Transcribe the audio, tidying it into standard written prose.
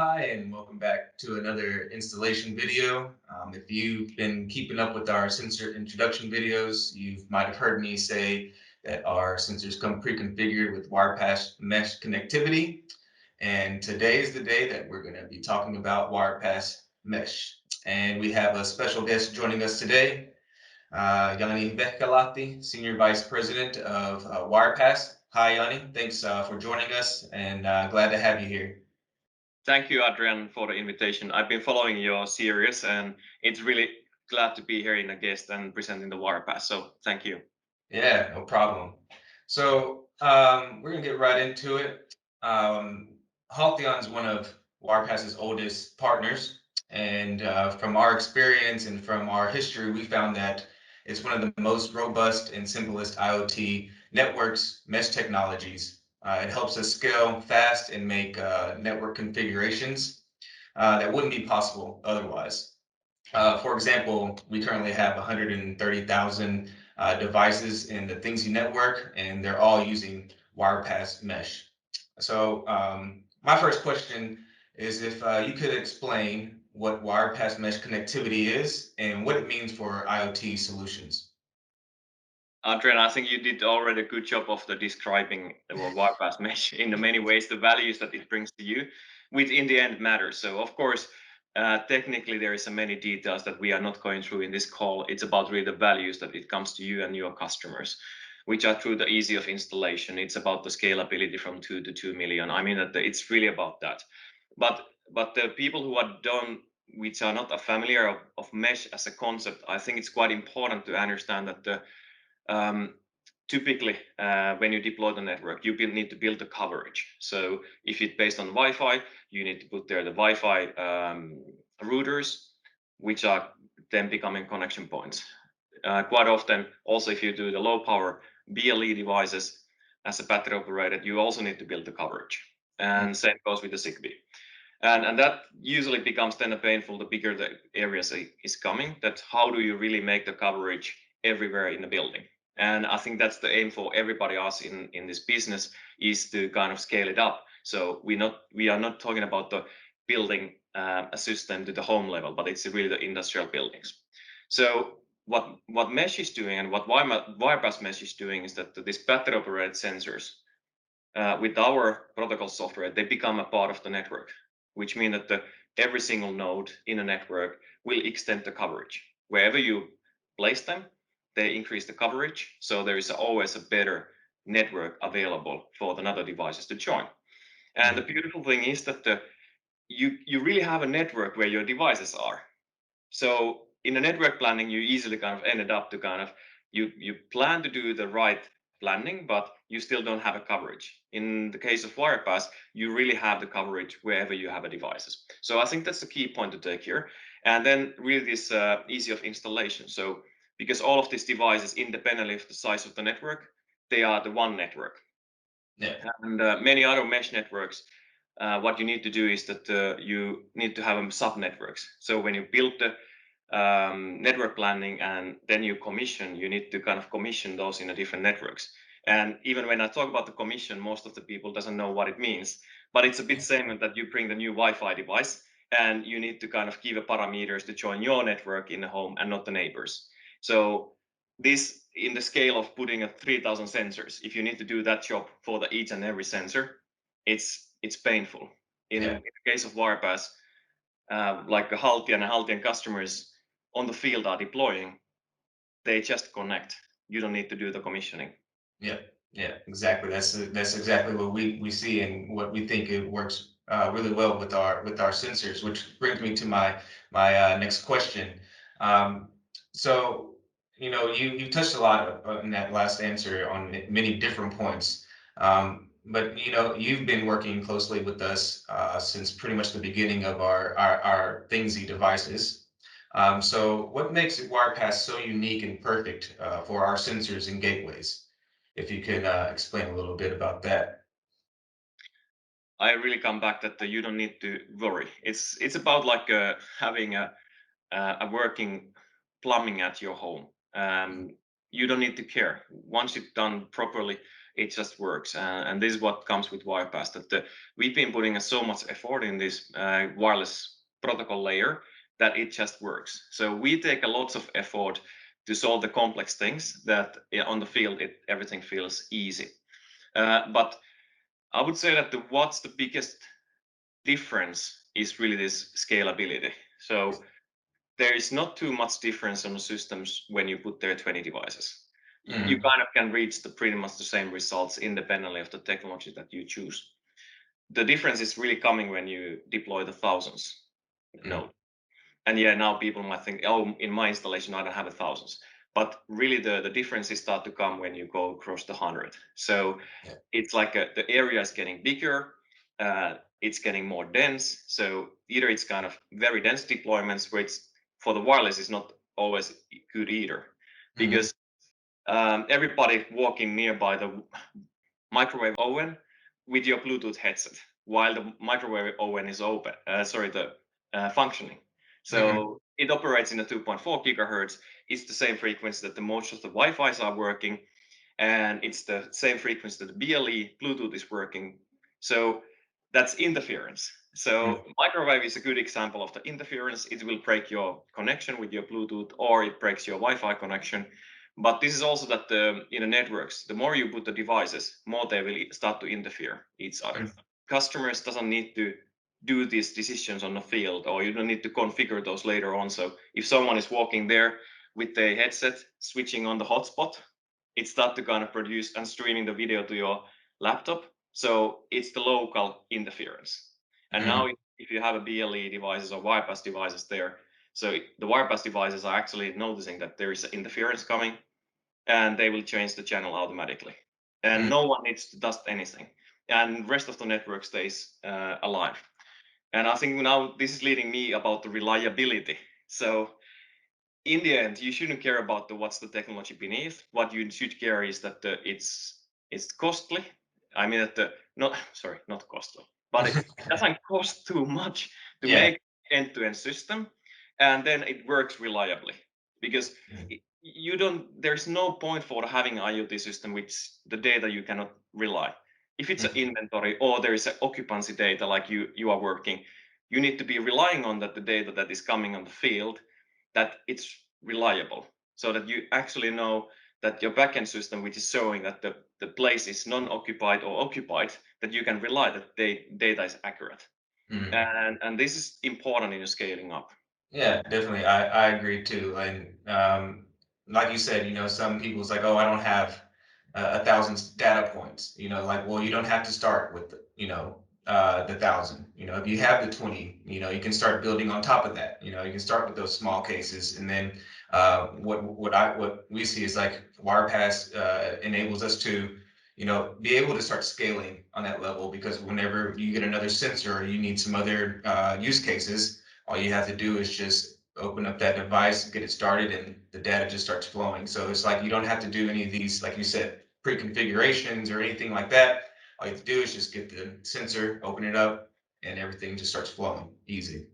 Hi, and welcome back to another installation video. If you've been keeping up with our sensor introduction videos, you might have heard me say that our sensors come pre-configured with Wirepas mesh connectivity. And today is the day that we're going to be talking about Wirepas mesh. And we have a special guest joining us today, Jani Vehkalahti, Senior Vice President of Wirepas. Hi, Jani. Thanks for joining us, and glad to have you here. Thank you, Adrian, for the invitation. I've been following your series, and it's really glad to be here in a guest and presenting the Wirepas. So thank you. Yeah, no problem. So we're gonna get right into it. Haltian is one of Wirepas's oldest partners, and from our experience and from our history, we found that it's one of the most robust and simplest IoT networks, mesh technologies. It helps us scale fast and make network configurations that wouldn't be possible otherwise. For example, we currently have 130,000 devices in the Thingsee network, and they're all using Wirepas mesh. So my first question is if you could explain what Wirepas mesh connectivity is and what it means for IoT solutions. Adrian, I think you did already a good job of the describing the Wirepas mesh in the many ways, the values that it brings to you, which in the end matters. So of course, technically there is many details that we are not going through in this call. It's about really the values that it comes to you and your customers, which are through the easy of installation. It's about the scalability from 2 to 2 million. I mean, that it's really about that. But the people who are done, which are not familiar of mesh as a concept, I think it's quite important to understand that the typically, when you deploy the network, you need to build the coverage. So if it's based on Wi-Fi, you need to put there the Wi-Fi routers, which are then becoming connection points. Quite often, also if you do the low power BLE devices as a battery operated, you also need to build the coverage. And same goes with the Zigbee. And that usually becomes then a painful the bigger the areas is coming, that how do you really make the coverage everywhere in the building. And I think that's the aim for everybody else in this business, is to kind of scale it up. So we are not talking about the building a system to the home level, but it's really the industrial buildings. So what mesh is doing and what Wirepas mesh is doing is that these battery operated sensors with our protocol software, they become a part of the network, which means that every single node in a network will extend the coverage. Wherever you place them, they increase the coverage. So there is always a better network available for the other devices to join. And the beautiful thing is that you really have a network where your devices are. So in a network planning, you easily kind of ended up to kind of you plan to do the right planning, but you still don't have a coverage. In the case of Wirepas, you really have the coverage wherever you have a devices. So I think that's the key point to take here. And then really this easy of installation. So because all of these devices, independently of the size of the network, they are the one network. Yeah. And many other mesh networks, what you need to do is that you need to have sub networks. So when you build the network planning and then you commission, you need to kind of commission those in a different networks. And even when I talk about the commission, most of the people doesn't know what it means, but it's a bit same that you bring the new Wi-Fi device and you need to kind of give a parameters to join your network in the home and not the neighbors. So this in the scale of putting a 3,000 sensors, if you need to do that job for the each and every sensor, it's painful. In the case of Wirepas, like the Haltian customers on the field are deploying, they just connect. You don't need to do the commissioning. Yeah, yeah, exactly. That's exactly what we see and what we think it works really well with our sensors, which brings me to my next question. Um, so you touched a lot in that last answer on many different points. But you've been working closely with us since pretty much the beginning of our Thingsee devices. So what makes Wirepas so unique and perfect for our sensors and gateways? If you could explain a little bit about that. I really come back that you don't need to worry. It's about like having a working plumbing at your home. You don't need to care. Once it's done properly, it just works. And this is what comes with Wirepas, that we've been putting so much effort in this wireless protocol layer that it just works. So we take a lot of effort to solve the complex things that on the field, everything feels easy. But I would say that what's the biggest difference is really this scalability. So there is not too much difference on the systems when you put there 20 devices. You Mm. kind of can reach pretty much the same results independently of the technology that you choose. The difference is really coming when you deploy the thousands Mm. node. And yeah, now people might think, oh, in my installation, I don't have a thousands. But really the differences start to come when you go across the 100. So Yeah. it's like the area is getting bigger, it's getting more dense. So either it's kind of very dense deployments, where it's for the wireless is not always good either, Mm. because everybody walking nearby the microwave oven with your Bluetooth headset while the microwave oven is open, functioning. Mm. So it operates in a 2.4 gigahertz. It's the same frequency that the most of the Wi-Fi's are working, and it's the same frequency that the BLE Bluetooth is working. So that's interference. Mm. So microwave is a good example of the interference. It will break your connection with your Bluetooth, or it breaks your Wi-Fi connection. But this is also that in the networks, the more you put the devices, more they will start to interfere each other. Mm. Customers doesn't need to do these decisions on the field, or you don't need to configure those later on. So if someone is walking there with a headset, switching on the hotspot, it starts to kind of produce and streaming the video to your laptop. So it's the local interference. And now Mm. if you have a BLE devices or Wirepas devices there, so the Wirepas devices are actually noticing that there is interference coming, and they will change the channel automatically. And Mm. no one needs to dust anything. And rest of the network stays alive. And I think now this is leading me about the reliability. So in the end, you shouldn't care about what's the technology beneath. What you should care is that it's costly. I mean that not costly, but it doesn't cost too much to Yeah. make end-to-end system, and then it works reliably. Because Mm. you don't. There's no point for having IoT system which the data you cannot rely. If it's an Mm. inventory or there is an occupancy data like you are working, you need to be relying on that the data that is coming on the field, that it's reliable, so that you actually know that your backend system, which is showing that the place is non-occupied or occupied, that you can rely that the data is accurate. Mm. And this is important in scaling up. Yeah, definitely. I agree too. And like you said, some people's like, oh, I don't have 1,000 data points. Like, well, you don't have to start with the 1,000. If you have the 20, you can start building on top of that. You can start with those small cases, and then what we see is like Wirepass enables us to be able to start scaling on that level, because whenever you get another sensor or you need some other use cases, all you have to do is just open up that device, get it started, and the data just starts flowing. So it's like you don't have to do any of these, like you said, pre-configurations or anything like that. All you have to do is just get the sensor, open it up, and everything just starts flowing easy.